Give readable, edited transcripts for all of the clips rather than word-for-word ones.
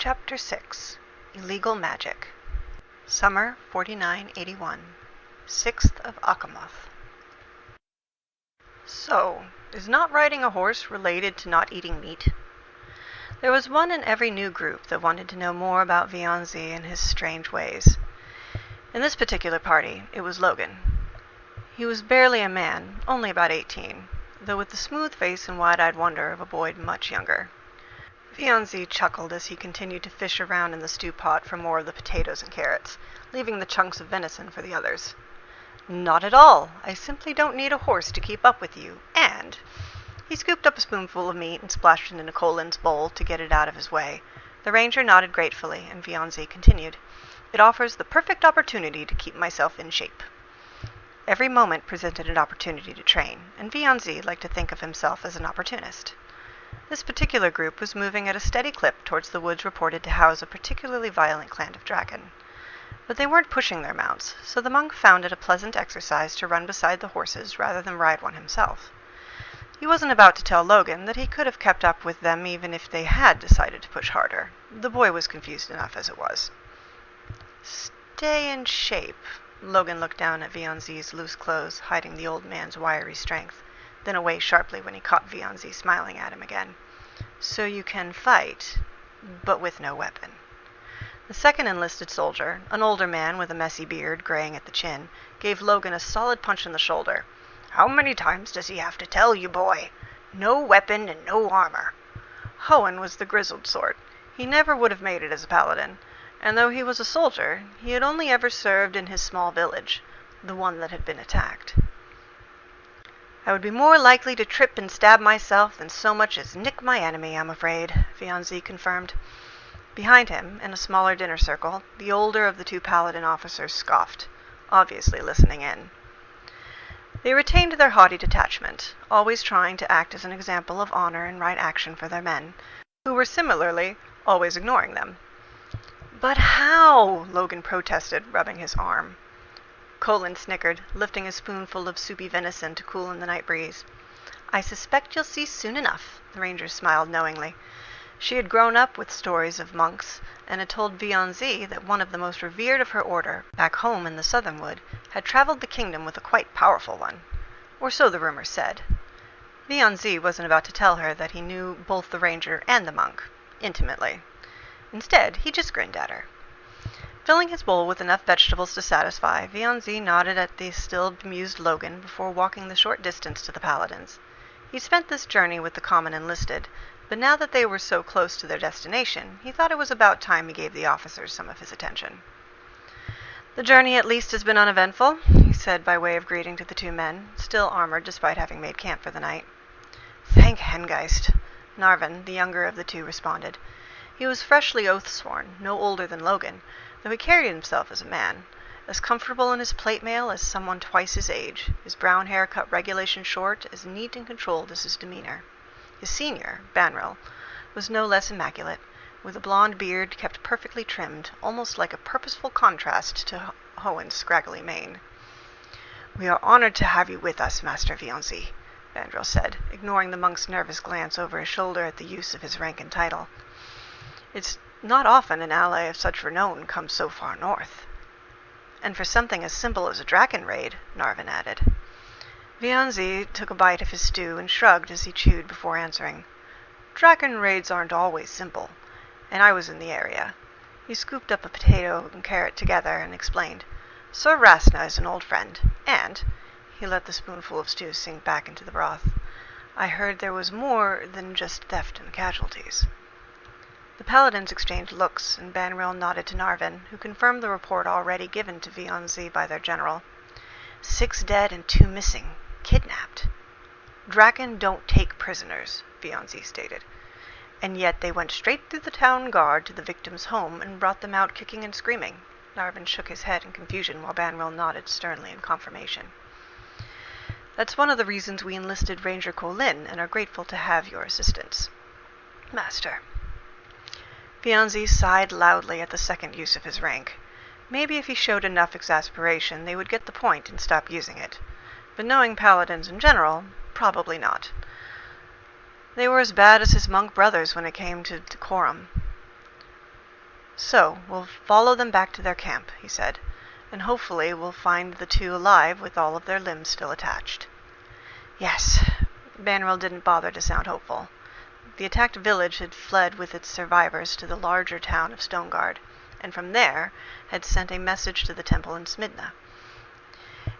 Chapter 6 Illegal Magic. Summer 4981. 6th of Akamoth. So, is not riding a horse related to not eating meat? There was one in every new group that wanted to know more about Vianzi and his strange ways. In this particular party, it was Logan. He was barely a man, only about 18, though with the smooth face and wide-eyed wonder of a boy much younger. Vianzi chuckled as he continued to fish around in the stew pot for more of the potatoes and carrots, leaving the chunks of venison for the others. Not at all. I simply don't need a horse to keep up with you, and... He scooped up a spoonful of meat and splashed it into Colin's bowl to get it out of his way. The ranger nodded gratefully, and Vianzi continued. It offers the perfect opportunity to keep myself in shape. Every moment presented an opportunity to train, and Vianzi liked to think of himself as an opportunist. This particular group was moving at a steady clip towards the woods reported to house a particularly violent clan of draken. But they weren't pushing their mounts, so the monk found it a pleasant exercise to run beside the horses rather than ride one himself. He wasn't about to tell Logan that he could have kept up with them even if they had decided to push harder. The boy was confused enough as it was. Stay in shape. Logan looked down at Vianzi's loose clothes, hiding the old man's wiry strength, then away sharply when he caught Vianzi smiling at him again. So you can fight, but with no weapon. The second enlisted soldier, an older man with a messy beard graying at the chin, gave Logan a solid punch in the shoulder. How many times does he have to tell you, boy? No weapon and no armor. Hoenn was the grizzled sort. He never would have made it as a paladin, and though he was a soldier, he had only ever served in his small village, the one that had been attacked. I would be more likely to trip and stab myself than so much as nick my enemy, I'm afraid, Vianzi confirmed. Behind him, in a smaller dinner circle, the older of the two paladin officers scoffed, obviously listening in. They retained their haughty detachment, always trying to act as an example of honor and right action for their men, who were similarly always ignoring them. But how? Logan protested, rubbing his arm. Colin snickered, lifting a spoonful of soupy venison to cool in the night breeze. I suspect you'll see soon enough, the ranger smiled knowingly. She had grown up with stories of monks, and had told Vianzi that one of the most revered of her order, back home in the southern wood, had traveled the kingdom with a quite powerful one. Or so the rumor said. Vianzi wasn't about to tell her that he knew both the ranger and the monk, intimately. Instead, he just grinned at her. Filling his bowl with enough vegetables to satisfy, Vianzi nodded at the still bemused Logan before walking the short distance to the paladins. He spent this journey with the common enlisted, but now that they were so close to their destination, he thought it was about time he gave the officers some of his attention. The journey at least has been uneventful, he said by way of greeting to the two men, still armored despite having made camp for the night. Thank Hengeist, Narvin, the younger of the two, responded. He was freshly oath-sworn, no older than Logan, though he carried himself as a man, as comfortable in his plate mail as someone twice his age, his brown hair cut regulation short, as neat and controlled as his demeanor. His senior, Banril, was no less immaculate, with a blond beard kept perfectly trimmed, almost like a purposeful contrast to Hoenn's scraggly mane. We are honored to have you with us, Master Vianzi, Banril said, ignoring the monk's nervous glance over his shoulder at the use of his rank and title. It's not often an ally of such renown comes so far north. And for something as simple as a draken raid, Narvin added. Vianzi took a bite of his stew and shrugged as he chewed before answering. Draken raids aren't always simple, and I was in the area. He scooped up a potato and carrot together and explained. Sir Rasna is an old friend, and, he let the spoonful of stew sink back into the broth, I heard there was more than just theft and casualties. The paladins exchanged looks, and Banril nodded to Narvin, who confirmed the report already given to Vianzi by their general. 6 dead and 2 missing. Kidnapped. Draken don't take prisoners, Vianzi stated. And yet they went straight through the town guard to the victim's home and brought them out kicking and screaming. Narvin shook his head in confusion while Banril nodded sternly in confirmation. That's one of the reasons we enlisted Ranger Colin and are grateful to have your assistance, Master. Vianzi sighed loudly at the second use of his rank. Maybe if he showed enough exasperation, they would get the point and stop using it. But knowing paladins in general, probably not. They were as bad as his monk brothers when it came to decorum. So, we'll follow them back to their camp, he said, and hopefully we'll find the two alive with all of their limbs still attached. Yes. Banneril didn't bother to sound hopeful. The attacked village had fled with its survivors to the larger town of Stonegard, and from there had sent a message to the temple in Smidna.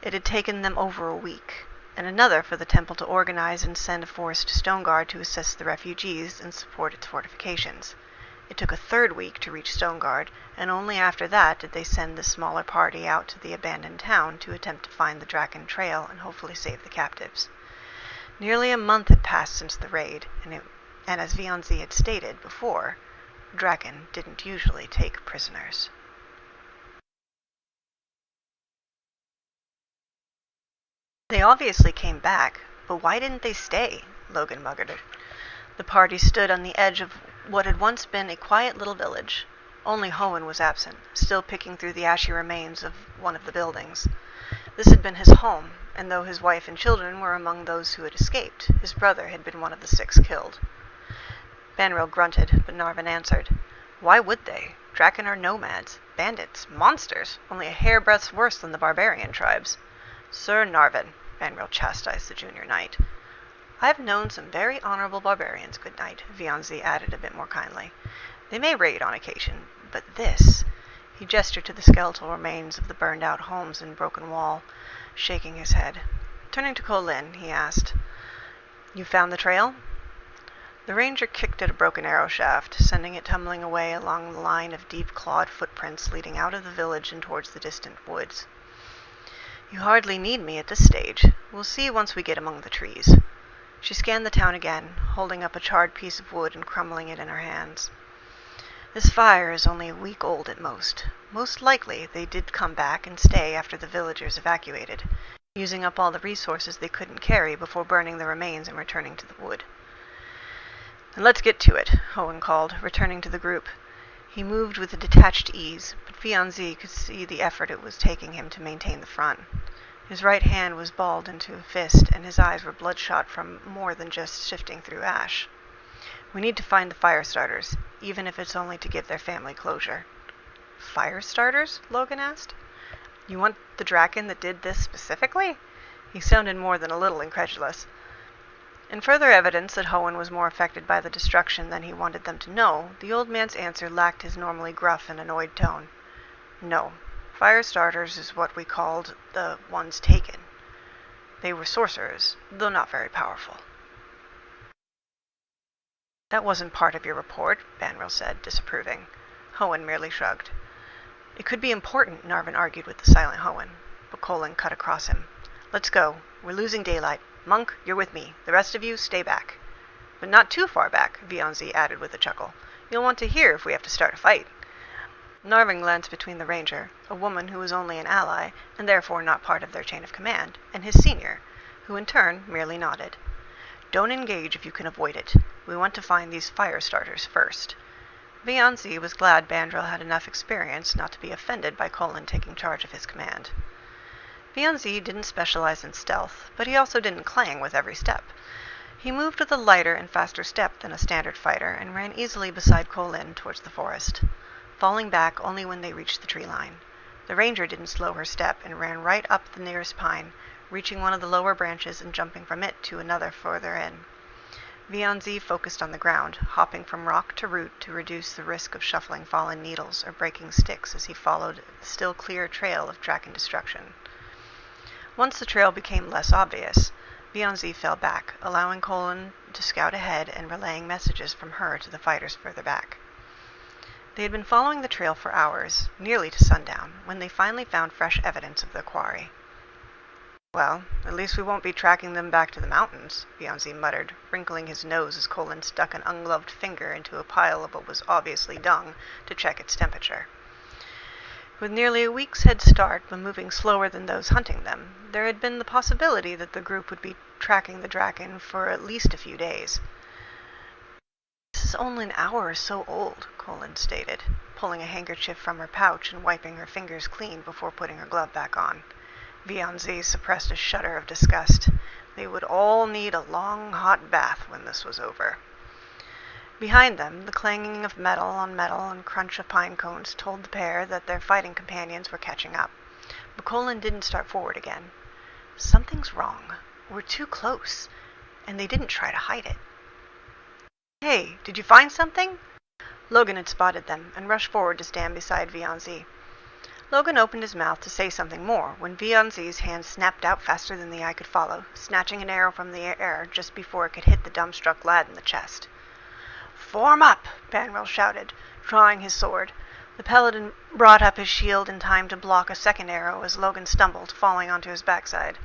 It had taken them over a week, and another for the temple to organize and send a force to Stonegard to assist the refugees and support its fortifications. It took a third week to reach Stonegard, and only after that did they send the smaller party out to the abandoned town to attempt to find the Draken trail and hopefully save the captives. Nearly a month had passed since the raid, and as Vianzi had stated before, Draken didn't usually take prisoners. They obviously came back, but why didn't they stay? Logan muttered. The party stood on the edge of what had once been a quiet little village. Only Hoenn was absent, still picking through the ashy remains of one of the buildings. This had been his home, and though his wife and children were among those who had escaped, his brother had been one of the 6 killed. Banneril grunted, but Narvin answered. Why would they? Draken are nomads, bandits, monsters, only a hairbreadth worse than the barbarian tribes. Sir Narvin, Banneril chastised the junior knight. I've known some very honorable barbarians, good knight, Vianzi added a bit more kindly. They may raid on occasion, but this... He gestured to the skeletal remains of the burned-out homes and broken wall, shaking his head. Turning to Colin, he asked, You found the trail? The ranger kicked at a broken arrow shaft, sending it tumbling away along the line of deep-clawed footprints leading out of the village and towards the distant woods. You hardly need me at this stage. We'll see once we get among the trees. She scanned the town again, holding up a charred piece of wood and crumbling it in her hands. This fire is only a week old at most. Most likely they did come back and stay after the villagers evacuated, using up all the resources they couldn't carry before burning the remains and returning to the wood. And let's get to it, Hoenn called, returning to the group. He moved with a detached ease, but Vianzi could see the effort it was taking him to maintain the front. His right hand was balled into a fist, and his eyes were bloodshot from more than just shifting through ash. We need to find the fire starters, even if it's only to give their family closure. Fire starters? Logan asked. You want the Draken that did this specifically? He sounded more than a little incredulous. In further evidence that Hoenn was more affected by the destruction than he wanted them to know, the old man's answer lacked his normally gruff and annoyed tone. No, fire starters is what we called the ones taken. They were sorcerers, though not very powerful. That wasn't part of your report, Banneril said, disapproving. Hoenn merely shrugged. It could be important, Narvin argued with the silent Hoenn, but Colin cut across him. Let's go. We're losing daylight. Monk, you're with me. The rest of you, stay back. But not too far back, Vianzi added with a chuckle. You'll want to hear if we have to start a fight. Narvin glanced between the ranger, a woman who was only an ally, and therefore not part of their chain of command, and his senior, who in turn merely nodded. Don't engage if you can avoid it. We want to find these fire starters first. Vianzi was glad Banneril had enough experience not to be offended by Colin taking charge of his command. Vianzi didn't specialize in stealth, but he also didn't clang with every step. He moved with a lighter and faster step than a standard fighter and ran easily beside Colin towards the forest, falling back only when they reached the tree line. The ranger didn't slow her step and ran right up the nearest pine, reaching one of the lower branches and jumping from it to another further in. Vianzi focused on the ground, hopping from rock to root to reduce the risk of shuffling fallen needles or breaking sticks as he followed the still clear trail of Draken destruction. Once the trail became less obvious, Vianzi fell back, allowing Colin to scout ahead and relaying messages from her to the fighters further back. They had been following the trail for hours, nearly to sundown, when they finally found fresh evidence of their quarry. Well, at least we won't be tracking them back to the mountains, Vianzi muttered, wrinkling his nose as Colin stuck an ungloved finger into a pile of what was obviously dung to check its temperature. With nearly a week's head start, but moving slower than those hunting them, there had been the possibility that the group would be tracking the Draken for at least a few days. This is only an hour or so old, Colin stated, pulling a handkerchief from her pouch and wiping her fingers clean before putting her glove back on. Vianzi suppressed a shudder of disgust. They would all need a long, hot bath when this was over. Behind them, the clanging of metal on metal and crunch of pine cones told the pair that their fighting companions were catching up. But Colin didn't start forward again. Something's wrong. We're too close. And they didn't try to hide it. Hey, did you find something? Logan had spotted them and rushed forward to stand beside Vianzi. Logan opened his mouth to say something more when Vianzi's hand snapped out faster than the eye could follow, snatching an arrow from the air just before it could hit the dumbstruck lad in the chest. "Form up!" Banwell shouted, drawing his sword. The paladin brought up his shield in time to block a second arrow as Logan stumbled, falling onto his backside.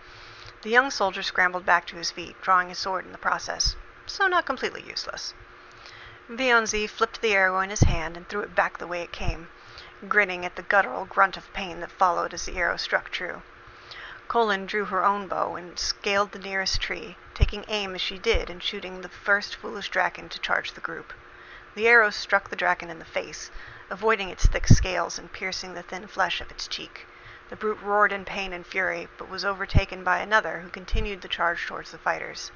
The young soldier scrambled back to his feet, drawing his sword in the process, so not completely useless. Vianzi flipped the arrow in his hand and threw it back the way it came, grinning at the guttural grunt of pain that followed as the arrow struck true. Colin drew her own bow and scaled the nearest tree, taking aim as she did and shooting the first foolish draken to charge the group. The arrow struck the draken in the face, avoiding its thick scales and piercing the thin flesh of its cheek. The brute roared in pain and fury, but was overtaken by another who continued the charge towards the fighters.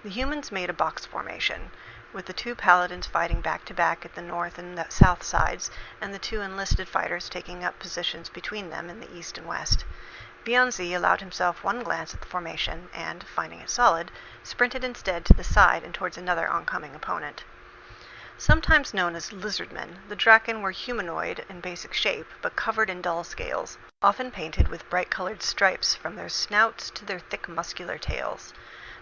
The humans made a box formation, with the two paladins fighting back-to-back at the north and the south sides, and the two enlisted fighters taking up positions between them in the east and west. Vianzi allowed himself one glance at the formation and, finding it solid, sprinted instead to the side and towards another oncoming opponent. Sometimes known as lizardmen, the draken were humanoid in basic shape, but covered in dull scales, often painted with bright-colored stripes from their snouts to their thick muscular tails.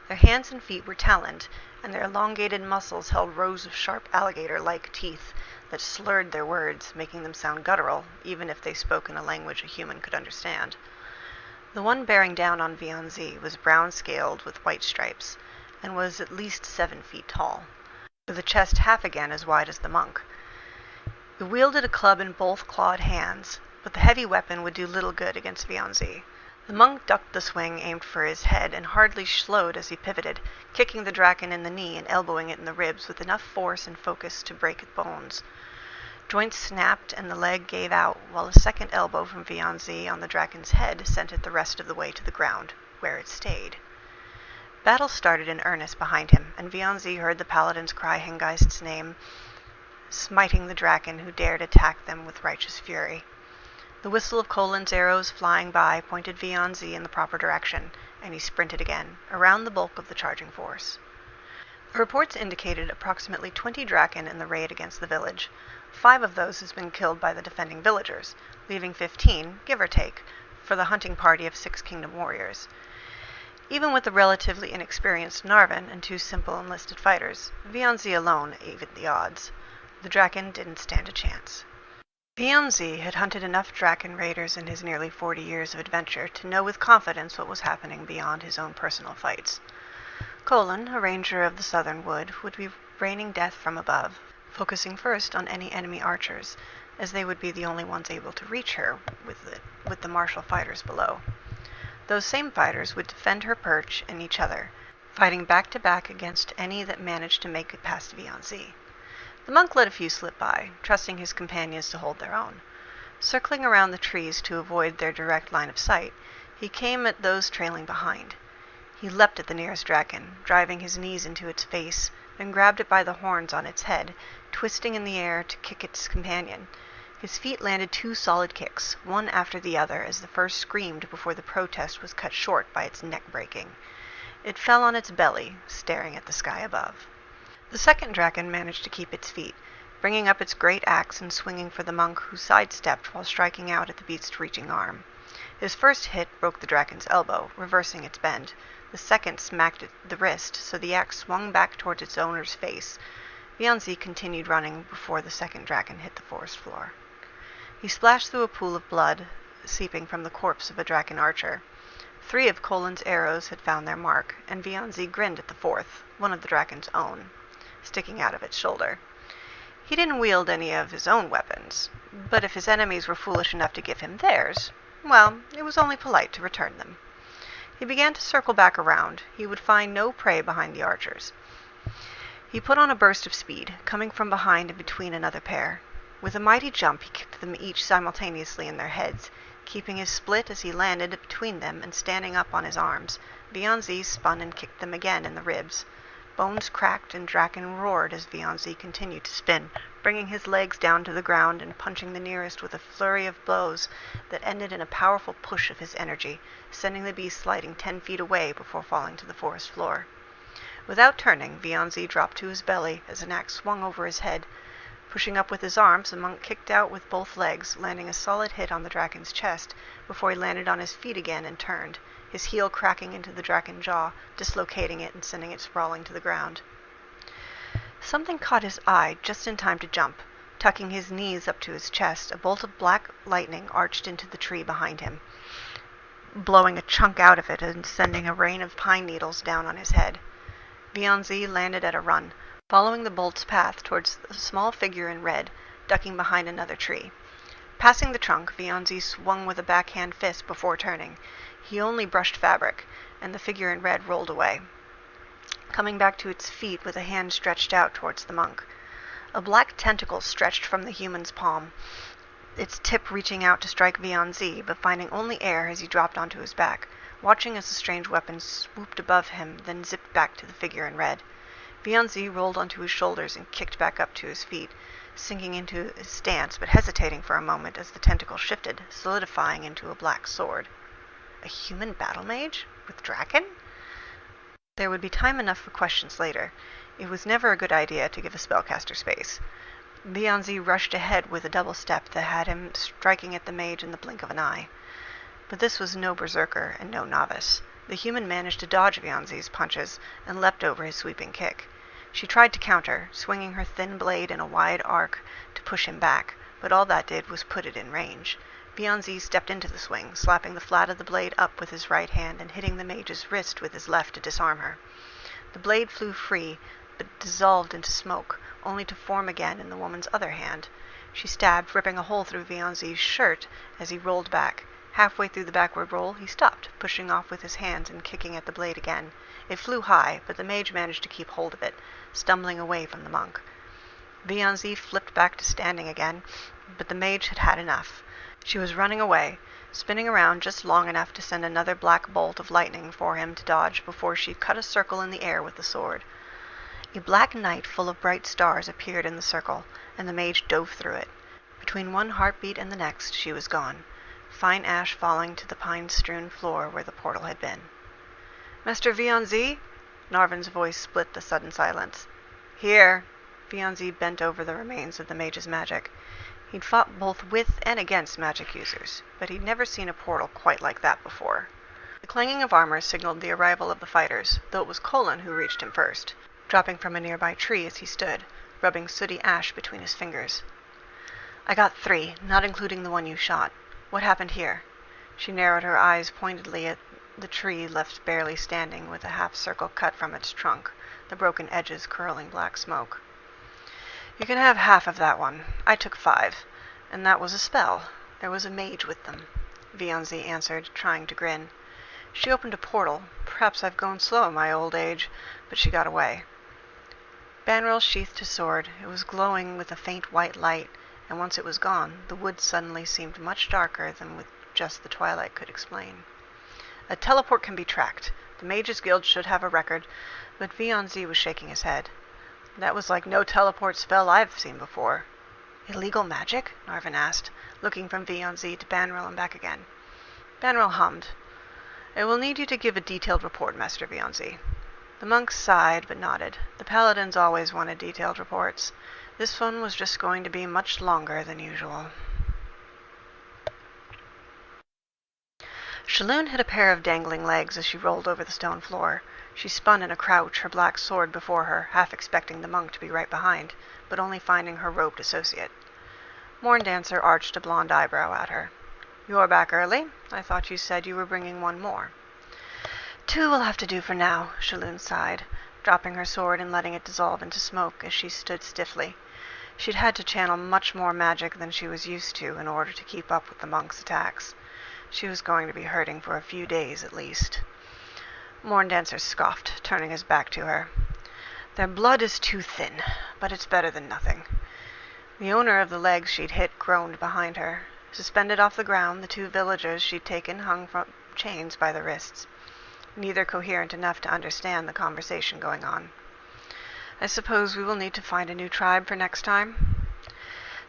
Their hands and feet were taloned, and their elongated muscles held rows of sharp alligator-like teeth that slurred their words, making them sound guttural, even if they spoke in a language a human could understand. The one bearing down on Vianzi was brown-scaled with white stripes, and was at least 7 feet tall, with a chest half again as wide as the monk. He wielded a club in both clawed hands, but the heavy weapon would do little good against Vianzi. The monk ducked the swing aimed for his head and hardly slowed as he pivoted, kicking the draken in the knee and elbowing it in the ribs with enough force and focus to break its bones. Joints snapped and the leg gave out, while a second elbow from Vianzi on the draken's head sent it the rest of the way to the ground, where it stayed. Battle started in earnest behind him, and Vianzi heard the paladins cry Hengeist's name, smiting the draken who dared attack them with righteous fury. The whistle of Colin's arrows flying by pointed Vianzi in the proper direction, and he sprinted again, around the bulk of the charging force. The reports indicated approximately 20 draken in the raid against the village. 5 of those had been killed by the defending villagers, leaving 15, give or take, for the hunting party of 6 kingdom warriors. Even with the relatively inexperienced Narvan and 2 simple enlisted fighters, Vianzi alone evened the odds. The draken didn't stand a chance. Vianzi had hunted enough draken raiders in his nearly 40 years of adventure to know with confidence what was happening beyond his own personal fights. Colin, a ranger of the southern wood, would be raining death from above, focusing first on any enemy archers, as they would be the only ones able to reach her with the martial fighters below. Those same fighters would defend her perch and each other, fighting back-to-back against any that managed to make it past Vianzi. The monk let a few slip by, trusting his companions to hold their own. Circling around the trees to avoid their direct line of sight, he came at those trailing behind. He leapt at the nearest draken, driving his knees into its face, and grabbed it by the horns on its head, twisting in the air to kick its companion. His feet landed 2 solid kicks, one after the other, as the first screamed before the protest was cut short by its neck breaking. It fell on its belly, staring at the sky above. The second draken managed to keep its feet, bringing up its great axe and swinging for the monk, who sidestepped while striking out at the beast's reaching arm. His first hit broke the draken's elbow, reversing its bend. The second smacked the wrist, so the axe swung back towards its owner's face. Vianzi continued running before the second draken hit the forest floor. He splashed through a pool of blood, seeping from the corpse of a draken archer. 3 of Colin's arrows had found their mark, and Vianzi grinned at the 4th, one of the draken's own, sticking out of its shoulder. He didn't wield any of his own weapons, but if his enemies were foolish enough to give him theirs, well, it was only polite to return them. He began to circle back around. He would find no prey behind the archers. He put on a burst of speed, coming from behind and between another pair. With a mighty jump, he kicked them each simultaneously in their heads, keeping his split as he landed between them and standing up on his arms. Vianzi spun and kicked them again in the ribs. Bones cracked and Draken roared as Vianzi continued to spin, bringing his legs down to the ground and punching the nearest with a flurry of blows that ended in a powerful push of his energy, sending the beast sliding 10 feet away before falling to the forest floor. Without turning, Vianzi dropped to his belly as an axe swung over his head. Pushing up with his arms, the monk kicked out with both legs, landing a solid hit on the Draken's chest before he landed on his feet again and turned, his heel cracking into the Draken's jaw, dislocating it and sending it sprawling to the ground. Something caught his eye just in time to jump. Tucking his knees up to his chest, a bolt of black lightning arched into the tree behind him, blowing a chunk out of it and sending a rain of pine needles down on his head. Vianzi landed at a run, following the bolt's path towards a small figure in red, ducking behind another tree. Passing the trunk, Vianzi swung with a backhand fist before turning. He only brushed fabric, and the figure in red rolled away, coming back to its feet with a hand stretched out towards the monk. A black tentacle stretched from the human's palm, its tip reaching out to strike Vianzi, but finding only air as he dropped onto his back, watching as the strange weapon swooped above him, then zipped back to the figure in red. Vianzi rolled onto his shoulders and kicked back up to his feet, sinking into his stance, but hesitating for a moment as the tentacle shifted, solidifying into a black sword. A human battle mage? With Draken? There would be time enough for questions later. It was never a good idea to give a spellcaster space. Vianzi rushed ahead with a double step that had him striking at the mage in the blink of an eye. But this was no berserker and no novice. The human managed to dodge Vianzi's punches and leapt over his sweeping kick. She tried to counter, swinging her thin blade in a wide arc to push him back, but all that did was put it in range. Vianzi stepped into the swing, slapping the flat of the blade up with his right hand and hitting the mage's wrist with his left to disarm her. The blade flew free, but dissolved into smoke, only to form again in the woman's other hand. She stabbed, ripping a hole through Vianzi's shirt as he rolled back. Halfway through the backward roll, he stopped, pushing off with his hands and kicking at the blade again. It flew high, but the mage managed to keep hold of it, stumbling away from the monk. Vianzi flipped back to standing again, but the mage had had enough. She was running away, spinning around just long enough to send another black bolt of lightning for him to dodge before she cut a circle in the air with the sword. A black night full of bright stars appeared in the circle, and the mage dove through it. Between one heartbeat and the next, she was gone, fine ash falling to the pine-strewn floor where the portal had been. "Master Vianzi?" Narvan's voice split the sudden silence. "Here." Vianzi bent over the remains of the mage's magic. He'd fought both with and against magic users, but he'd never seen a portal quite like that before. The clanging of armor signaled the arrival of the fighters, though it was Colin who reached him first, dropping from a nearby tree as he stood, rubbing sooty ash between his fingers. "I got 3, not including the one you shot. What happened here?" She narrowed her eyes pointedly at the tree left barely standing, with a half-circle cut from its trunk, the broken edges curling black smoke. "You can have half of that one. I took 5, and that was a spell. There was a mage with them," Vianzi answered, trying to grin. "She opened a portal. Perhaps I've gone slow in my old age, but she got away." Banrel sheathed his sword. It was glowing with a faint white light, and once it was gone, the woods suddenly seemed much darker than with just the twilight could explain. "A teleport can be tracked. The Mages Guild should have a record," but Vianzi was shaking his head. "That was like no teleport spell I've seen before." "Illegal magic?" Narvan asked, looking from Vianzi to Banrel and back again. Banrel hummed. "It will need you to give a detailed report, Master Vianzi." The monk sighed but nodded. The paladins always wanted detailed reports. This one was just going to be much longer than usual. Shaloon hit a pair of dangling legs as she rolled over the stone floor. She spun in a crouch, her black sword before her, half expecting the monk to be right behind, but only finding her robed associate. Morndancer arched a blonde eyebrow at her. "You're back early? I thought you said you were bringing one more." "2 will have to do for now," Shaloon sighed, dropping her sword and letting it dissolve into smoke as she stood stiffly. She'd had to channel much more magic than she was used to in order to keep up with the monk's attacks. She was going to be hurting for a few days at least. Morndancer scoffed, turning his back to her. "Their blood is too thin, but it's better than nothing." The owner of the legs she'd hit groaned behind her. Suspended off the ground, the 2 villagers she'd taken hung from chains by the wrists, neither coherent enough to understand the conversation going on. I suppose we will need to find a new tribe for next time.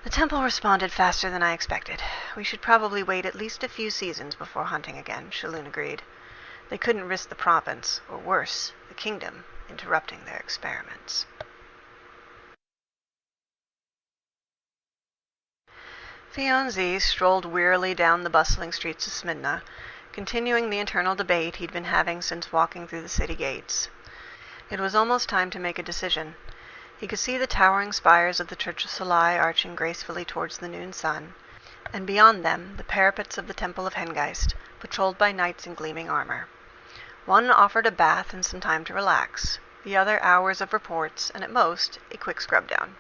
The temple responded faster than I expected. We should probably wait at least a few seasons before hunting again, Shalhoun agreed. They couldn't risk the province, or worse, the kingdom, interrupting their experiments. Vianzi strolled wearily down the bustling streets of Smyrna, continuing the internal debate he'd been having since walking through the city gates. It was almost time to make a decision. He could see the towering spires of the Church of Solai arching gracefully towards the noon sun, and beyond them the parapets of the Temple of Hengeist, patrolled by knights in gleaming armor. One offered a bath and some time to relax, the other hours of reports, and at most, a quick scrub-down.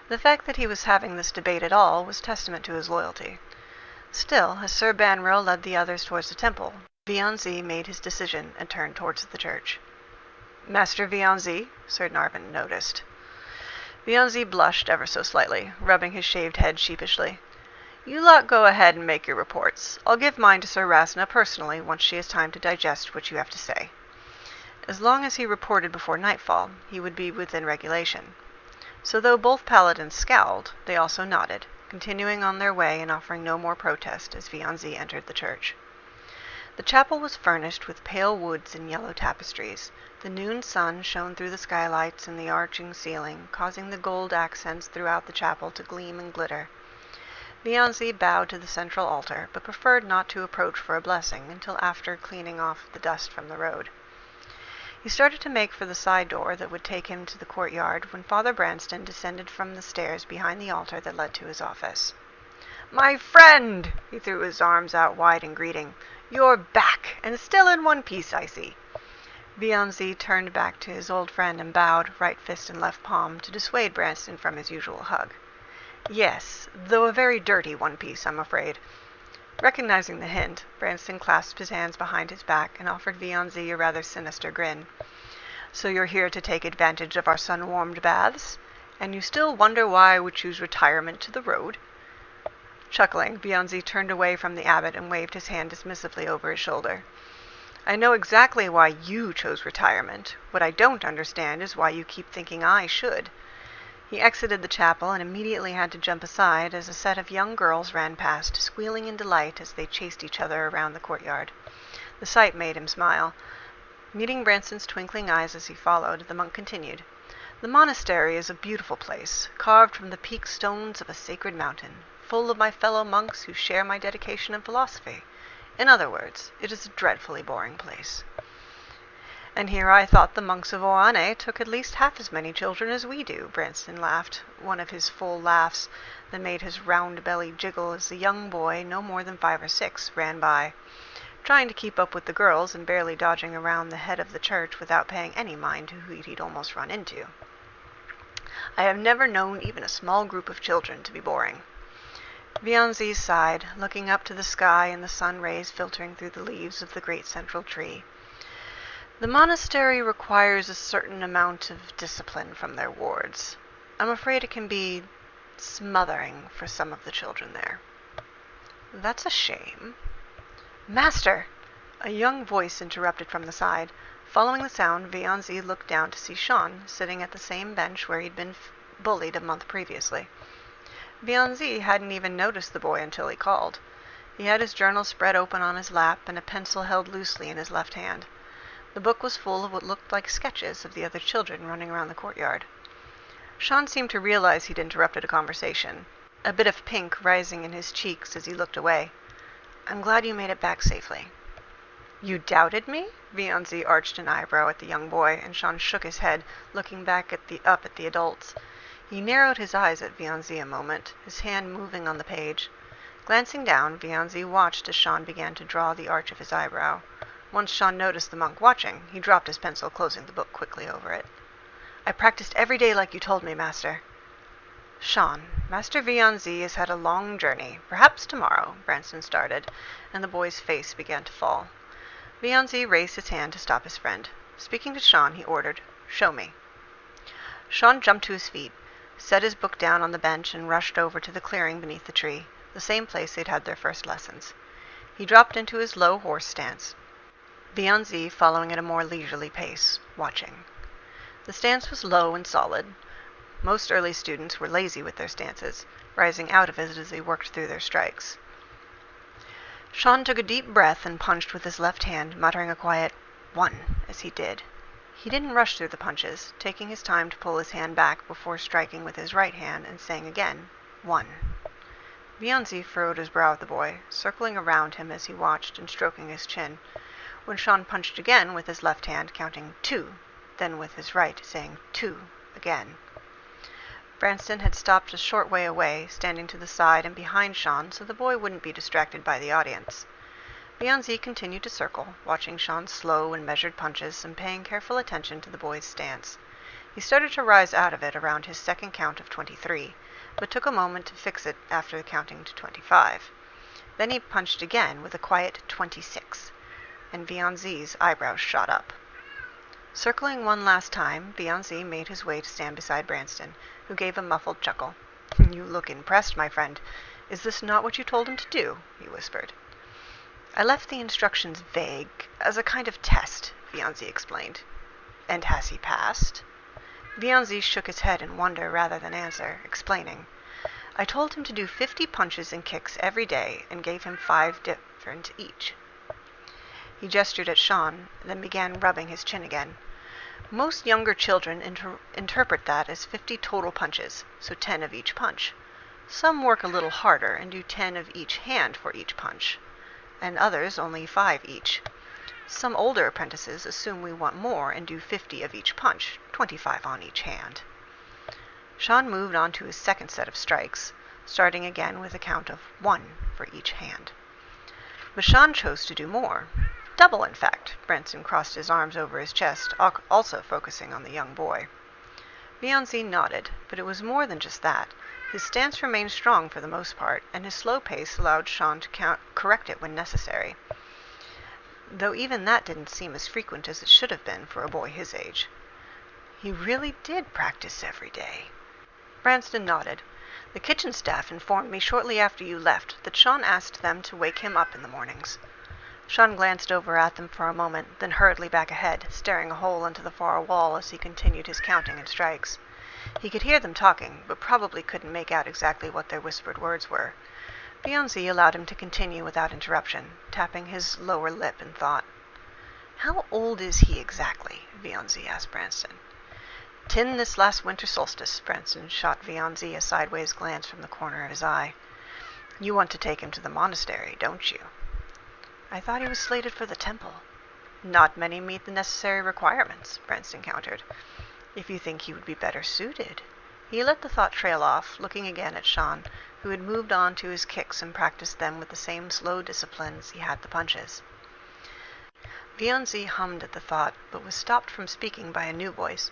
The fact that he was having this debate at all was testament to his loyalty. Still, as Sir Banro led the others towards the temple, Vianzi made his decision and turned towards the church. "Master Vianzi," Sir Narvin noticed. Vianzi blushed ever so slightly, rubbing his shaved head sheepishly. "You lot go ahead and make your reports. I'll give mine to Sir Rasna personally once she has time to digest what you have to say." As long as he reported before nightfall, he would be within regulation. So though both paladins scowled, they also nodded, continuing on their way and offering no more protest as Vianzi entered the church. The chapel was furnished with pale woods and yellow tapestries. The noon sun shone through the skylights and the arching ceiling, causing the gold accents throughout the chapel to gleam and glitter. Vianzi bowed to the central altar, but preferred not to approach for a blessing until after cleaning off the dust from the road. He started to make for the side door that would take him to the courtyard when Father Branston descended from the stairs behind the altar that led to his office. "My friend!" He threw his arms out wide in greeting. "You're back, and still in one piece, I see." Vianzi turned back to his old friend and bowed, right fist and left palm, to dissuade Branston from his usual hug. "Yes, though a very dirty one piece, I'm afraid." Recognizing the hint, Branston clasped his hands behind his back and offered Vianzi a rather sinister grin. "So you're here to take advantage of our sun-warmed baths? And you still wonder why I would choose retirement to the road?" Chuckling, Vianzi turned away from the abbot and waved his hand dismissively over his shoulder. "I know exactly why you chose retirement. What I don't understand is why you keep thinking I should." He exited the chapel and immediately had to jump aside as a set of young girls ran past, squealing in delight as they chased each other around the courtyard. The sight made him smile. Meeting Branston's twinkling eyes as he followed, the monk continued. "The monastery is a beautiful place, carved from the peak stones of a sacred mountain, full of my fellow monks who share my dedication and philosophy. In other words, it is a dreadfully boring place." "And here I thought the monks of Oane took at least half as many children as we do," Branston laughed, one of his full laughs that made his round belly jiggle as the young boy, no more than 5 or 6, ran by, trying to keep up with the girls and barely dodging around the head of the church without paying any mind to who he'd almost run into. "I have never known even a small group of children to be boring." Vianzi sighed, looking up to the sky and the sun rays filtering through the leaves of the great central tree. "The monastery requires a certain amount of discipline from their wards. I'm afraid it can be smothering for some of the children there." "That's a shame." "Master!" A young voice interrupted from the side. Following the sound, Vianzi looked down to see Sean sitting at the same bench where he'd been bullied a month previously. Vianzi hadn't even noticed the boy until he called. He had his journal spread open on his lap and a pencil held loosely in his left hand. The book was full of what looked like sketches of the other children running around the courtyard. Sean seemed to realize he'd interrupted a conversation, a bit of pink rising in his cheeks as he looked away. "I'm glad you made it back safely." "You doubted me?" Vianzi arched an eyebrow at the young boy, and Sean shook his head, looking back up at the adults. He narrowed his eyes at Vianzi a moment, his hand moving on the page. Glancing down, Vianzi watched as Sean began to draw the arch of his eyebrow. Once Sean noticed the monk watching, he dropped his pencil, closing the book quickly over it. "I practiced every day like you told me, Master." "Sean, Master Vianzi has had a long journey. Perhaps tomorrow," Branston started, and the boy's face began to fall. Vianzi raised his hand to stop his friend. Speaking to Sean, he ordered, "Show me." Sean jumped to his feet, set his book down on the bench, and rushed over to the clearing beneath the tree, the same place they'd had their first lessons. He dropped into his low horse stance, Vianzi following at a more leisurely pace, watching. The stance was low and solid. Most early students were lazy with their stances, rising out of it as they worked through their strikes. Sean took a deep breath and punched with his left hand, muttering a quiet, "1," as he did. He didn't rush through the punches, taking his time to pull his hand back before striking with his right hand and saying again, "1." Vianzi furrowed his brow at the boy, circling around him as he watched and stroking his chin, when Sean punched again with his left hand, counting 2, then with his right, saying 2 again. Branston had stopped a short way away, standing to the side and behind Sean so the boy wouldn't be distracted by the audience. Vianzi continued to circle, watching Sean's slow and measured punches and paying careful attention to the boy's stance. He started to rise out of it around his second count of 23, but took a moment to fix it after counting to 25. Then he punched again with a quiet 26, and Vianzi's eyebrows shot up. Circling one last time, Vianzi made his way to stand beside Branston, who gave a muffled chuckle. "You look impressed, my friend. Is this not what you told him to do?" he whispered. "I left the instructions vague, as a kind of test," Vianzi explained. "And has he passed?" Vianzi shook his head in wonder rather than answer, explaining. "I told him to do 50 punches and kicks every day and gave him 5 different each." He gestured at Sean, then began rubbing his chin again. "Most younger children interpret that as 50 total punches, so 10 of each punch. Some work a little harder and do 10 of each hand for each punch, and others only 5 each. Some older apprentices assume we want more and do 50 of each punch, 25 on each hand." Sean moved on to his second set of strikes, starting again with a count of 1 for each hand. But Sean chose to do more. Double, in fact. Branson crossed his arms over his chest, also focusing on the young boy. Vianzi nodded, but it was more than just that. His stance remained strong for the most part, and his slow pace allowed Sean to correct it when necessary, though even that didn't seem as frequent as it should have been for a boy his age. "He really did practice every day." Branston nodded. "The kitchen staff informed me shortly after you left that Sean asked them to wake him up in the mornings." Sean glanced over at them for a moment, then hurriedly back ahead, staring a hole into the far wall as he continued his counting and strikes. He could hear them talking, but probably couldn't make out exactly what their whispered words were. Vianzi allowed him to continue without interruption, tapping his lower lip in thought. "How old is he exactly?" Vianzi asked Branston. 10 this last winter solstice." Branston shot Vianzi a sideways glance from the corner of his eye. "You want to take him to the monastery, don't you?" "I thought he was slated for the temple." "Not many meet the necessary requirements," Branston countered. "If you think he would be better suited." He let the thought trail off, looking again at Sean, who had moved on to his kicks and practiced them with the same slow discipline as he had the punches. Vianzi hummed at the thought, but was stopped from speaking by a new voice.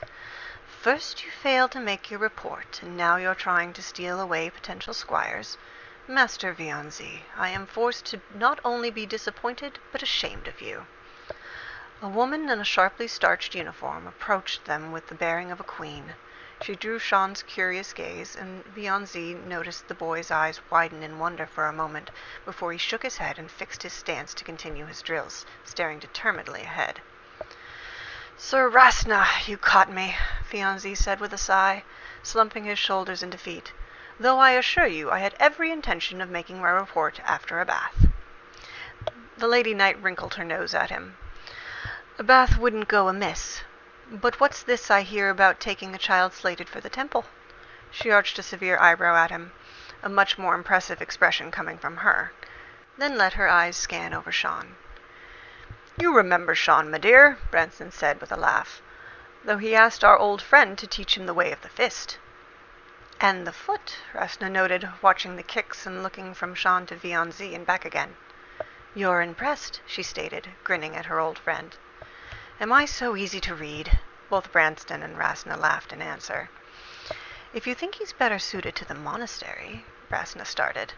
"First you failed to make your report, and now you're trying to steal away potential squires. Master Vianzi, I am forced to not only be disappointed, but ashamed of you." A woman in a sharply starched uniform approached them with the bearing of a queen. She drew Sean's curious gaze, and Vianzi noticed the boy's eyes widen in wonder for a moment before he shook his head and fixed his stance to continue his drills, staring determinedly ahead. "Sir Rasna, you caught me," Vianzi said with a sigh, slumping his shoulders in defeat, "though I assure you I had every intention of making my report after a bath." The Lady Knight wrinkled her nose at him. "A bath wouldn't go amiss. But what's this I hear about taking a child slated for the temple?" She arched a severe eyebrow at him, a much more impressive expression coming from her, then let her eyes scan over Sean. "You remember Sean, my dear," Branson said with a laugh, "though he asked our old friend to teach him the way of the fist." "And the foot," Rasna noted, watching the kicks and looking from Sean to Vianzi and back again. "You're impressed," she stated, grinning at her old friend. "Am I so easy to read?" Both Branston and Rasna laughed in answer. "If you think he's better suited to the monastery," Rasna started.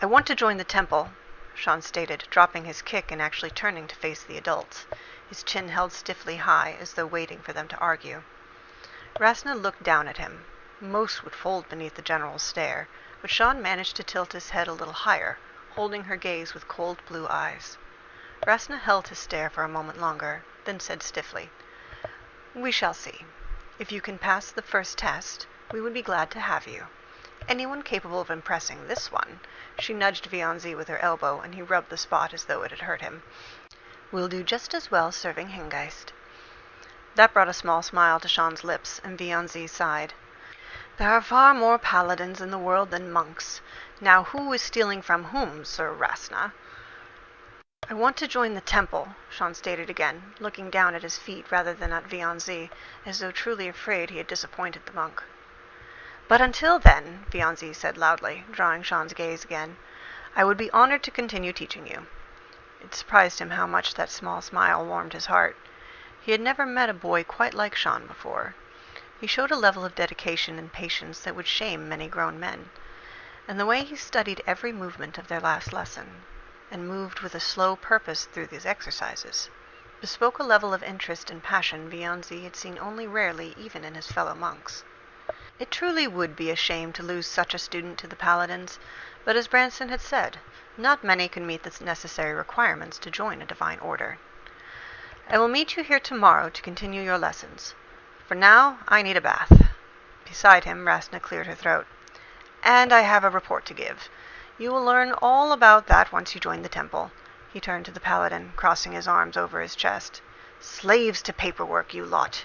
"I want to join the temple," Sean stated, dropping his kick and actually turning to face the adults, his chin held stiffly high as though waiting for them to argue. Rasna looked down at him. Most would fold beneath the general's stare, but Sean managed to tilt his head a little higher, holding her gaze with cold blue eyes. Rasna held his stare for a moment longer, then said stiffly, "We shall see. If you can pass the first test, we would be glad to have you. Anyone capable of impressing this one," she nudged Vianzi with her elbow, and he rubbed the spot as though it had hurt him, "will do just as well serving Hingeist." That brought a small smile to Sean's lips, and Vianzi sighed. "There are far more paladins in the world than monks. Now who is stealing from whom, Sir Rasna?" "I want to join the temple," Sean stated again, looking down at his feet rather than at Vianzi, as though truly afraid he had disappointed the monk. "But until then," Vianzi said loudly, drawing Sean's gaze again, "I would be honored to continue teaching you." It surprised him how much that small smile warmed his heart. He had never met a boy quite like Sean before. He showed a level of dedication and patience that would shame many grown men, and the way he studied every movement of their last lesson, and moved with a slow purpose through these exercises, bespoke a level of interest and passion Vianzi had seen only rarely even in his fellow monks. It truly would be a shame to lose such a student to the paladins, but as Branson had said, not many can meet the necessary requirements to join a divine order. "I will meet you here tomorrow to continue your lessons. For now, I need a bath." Beside him, Rasna cleared her throat. "And I have a report to give. You will learn all about that once you join the temple." He turned to the paladin, crossing his arms over his chest. "Slaves to paperwork, you lot."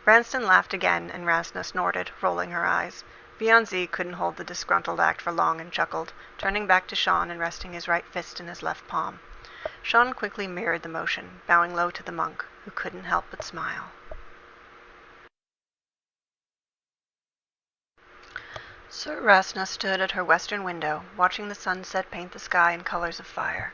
Branston laughed again, and Rasna snorted, rolling her eyes. Vianzi couldn't hold the disgruntled act for long and chuckled, turning back to Sean and resting his right fist in his left palm. Sean quickly mirrored the motion, bowing low to the monk, who couldn't help but smile. Sir Rasna stood at her western window, watching the sunset paint the sky in colors of fire.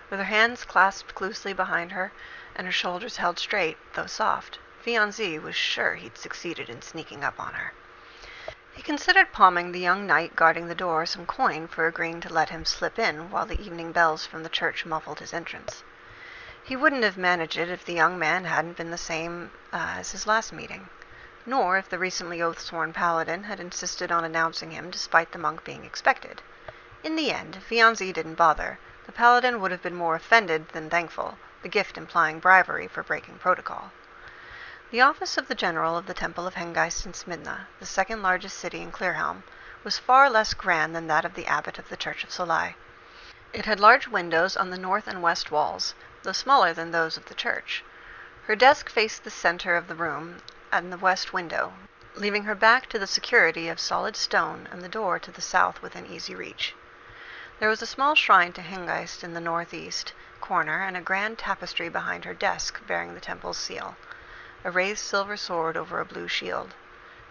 With her hands clasped loosely behind her, and her shoulders held straight, though soft, Vianzi was sure he'd succeeded in sneaking up on her. He considered palming the young knight guarding the door some coin for agreeing to let him slip in while the evening bells from the church muffled his entrance. He wouldn't have managed it if the young man hadn't been the same as his last meeting, nor if the recently oath-sworn paladin had insisted on announcing him despite the monk being expected. In the end, Vianzi didn't bother. The paladin would have been more offended than thankful, the gift implying bribery for breaking protocol. The office of the general of the Temple of Hengeist in Smidna, the second largest city in Clearhelm, was far less grand than that of the abbot of the Church of Solai. It had large windows on the north and west walls, though smaller than those of the church. Her desk faced the center of the room and the west window, leaving her back to the security of solid stone and the door to the south within easy reach. There was a small shrine to Hengeist in the northeast corner and a grand tapestry behind her desk bearing the temple's seal, a raised silver sword over a blue shield.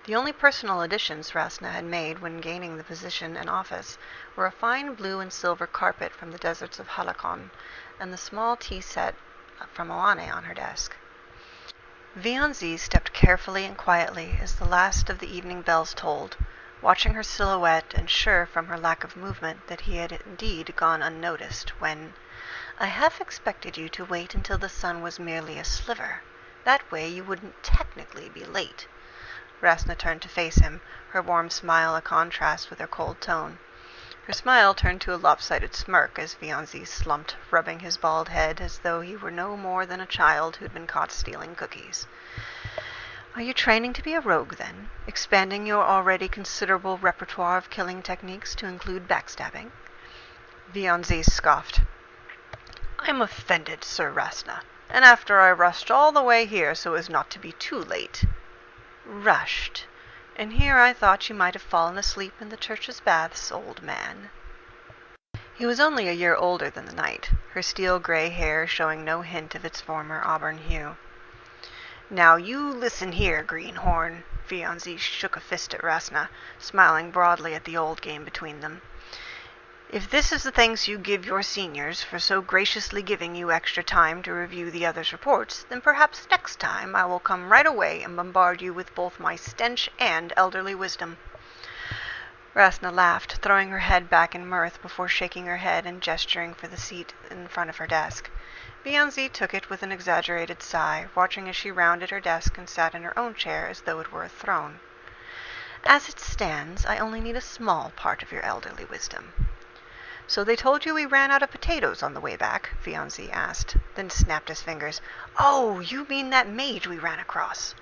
The only personal additions Rasna had made when gaining the position and office were a fine blue and silver carpet from the deserts of Halakon and the small tea set from Oane on her desk. Vianzi stepped carefully and quietly as the last of the evening bells tolled, watching her silhouette and sure from her lack of movement that he had indeed gone unnoticed when, "I half expected you to wait until the sun was merely a sliver. That way you wouldn't technically be late." Rasna turned to face him, her warm smile a contrast with her cold tone. Her smile turned to a lopsided smirk as Vianzi slumped, rubbing his bald head as though he were no more than a child who'd been caught stealing cookies. "Are you training to be a rogue, then? Expanding your already considerable repertoire of killing techniques to include backstabbing?" Vianzi scoffed. "I'm offended, Sir Rasna. And after I rushed all the way here so as not to be too late." "Rushed. And here I thought you might have fallen asleep in the church's baths, old man." He was only a year older than the knight, her steel-gray hair showing no hint of its former auburn hue. "Now you listen here, greenhorn." Vianzi shook a fist at Rasna, smiling broadly at the old game between them. "If this is the thanks you give your seniors for so graciously giving you extra time to review the others' reports, then perhaps next time I will come right away and bombard you with both my stench and elderly wisdom." Rasna laughed, throwing her head back in mirth before shaking her head and gesturing for the seat in front of her desk. Vianzi took it with an exaggerated sigh, watching as she rounded her desk and sat in her own chair as though it were a throne. "As it stands, I only need a small part of your elderly wisdom." "So they told you we ran out of potatoes on the way back?" Vianzi asked, then snapped his fingers. "Oh, you mean that mage we ran across."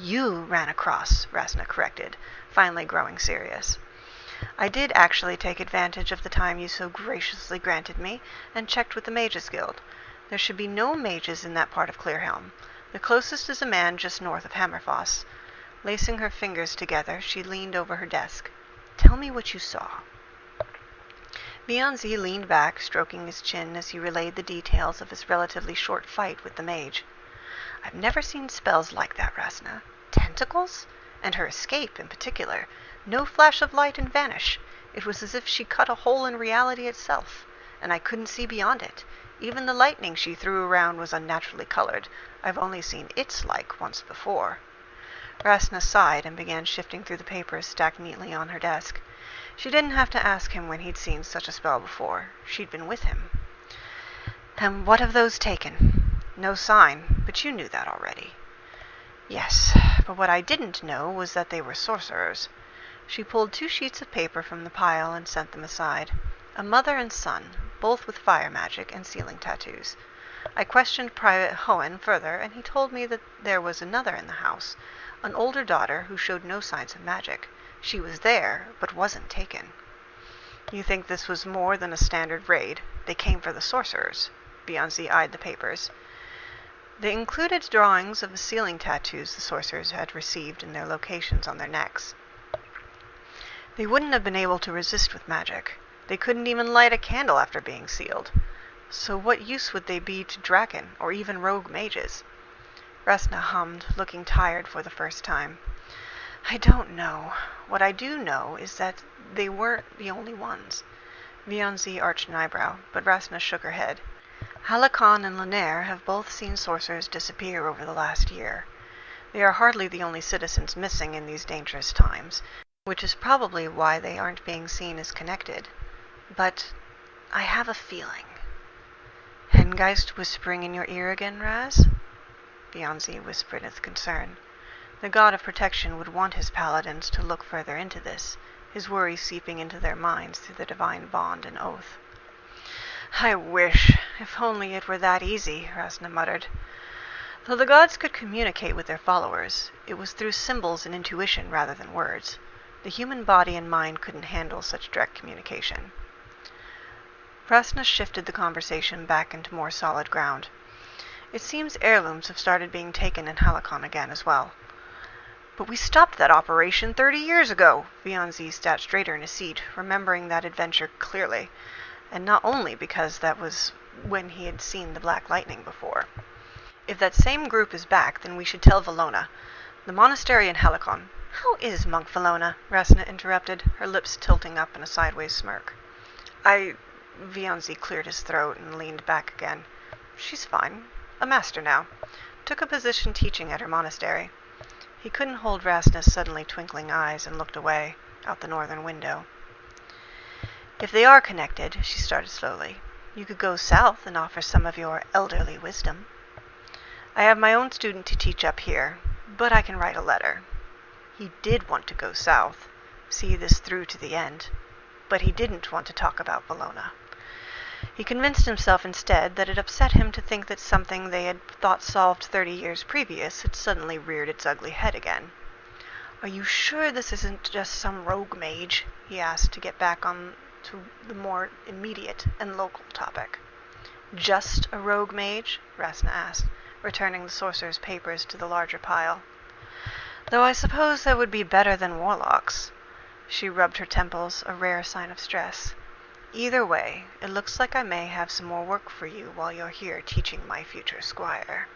You ran across, Rasna corrected, finally growing serious. I did actually take advantage of the time you so graciously granted me, and checked with the Mages Guild. There should be no mages in that part of Clearhelm. The closest is a man just north of Hammerfoss. Lacing her fingers together, she leaned over her desk. Tell me what you saw. Vianzi leaned back, stroking his chin as he relayed the details of his relatively short fight with the mage. I've never seen spells like that, Rasna. Tentacles? And her escape, in particular. No flash of light and vanish. It was as if she cut a hole in reality itself, and I couldn't see beyond it. Even the lightning she threw around was unnaturally colored. I've only seen its like once before. Rasna sighed and began shifting through the papers stacked neatly on her desk. She didn't have to ask him when he'd seen such a spell before. She'd been with him. And what of those taken? No sign, but you knew that already. Yes, but what I didn't know was that they were sorcerers. She pulled 2 sheets of paper from the pile and sent them aside. A mother and son, both with fire magic and sealing tattoos. I questioned Private Hohen further, and he told me that there was another in the house, an older daughter who showed no signs of magic. She was there, but wasn't taken. You think this was more than a standard raid? They came for the sorcerers. Vianzi eyed the papers. They included drawings of the sealing tattoos the sorcerers had received in their locations on their necks. They wouldn't have been able to resist with magic. They couldn't even light a candle after being sealed. So what use would they be to Draken, or even rogue mages? Rasna hummed, looking tired for the first time. I don't know. What I do know is that they weren't the only ones. Vianzi arched an eyebrow, but Rasna shook her head. Halakon and Linaire have both seen sorcerers disappear over the last year. They are hardly the only citizens missing in these dangerous times, which is probably why they aren't being seen as connected. But I have a feeling. Hengeist whispering in your ear again, Raz? Vianzi whispered with concern. The god of protection would want his paladins to look further into this, his worry seeping into their minds through the divine bond and oath. I wish. If only it were that easy, Rasna muttered. Though the gods could communicate with their followers, it was through symbols and intuition rather than words. The human body and mind couldn't handle such direct communication. Rasna shifted the conversation back into more solid ground. It seems heirlooms have started being taken in Halakon again as well. But we stopped that operation 30 years ago. Vianzi sat straighter in his seat, remembering that adventure clearly, and not only because that was when he had seen the Black Lightning before. If that same group is back, then we should tell Valona. The monastery in Halakon. How is Monk Valona? Rasna interrupted, her lips tilting up in a sideways smirk. Vianzi cleared his throat and leaned back again. She's fine. A master now. Took a position teaching at her monastery. He couldn't hold Rasna's suddenly twinkling eyes and looked away, out the northern window. If they are connected, she started slowly, you could go south and offer some of your elderly wisdom. I have my own student to teach up here, but I can write a letter. He did want to go south, see this through to the end, but he didn't want to talk about Valona. He convinced himself instead that it upset him to think that something they had thought solved 30 years previous had suddenly reared its ugly head again. Are you sure this isn't just some rogue mage? He asked to get back on to the more immediate and local topic. Just a rogue mage? Rasna asked, returning the sorcerer's papers to the larger pile. Though I suppose that would be better than warlocks. She rubbed her temples, a rare sign of stress. Either way, it looks like I may have some more work for you while you're here teaching my future squire.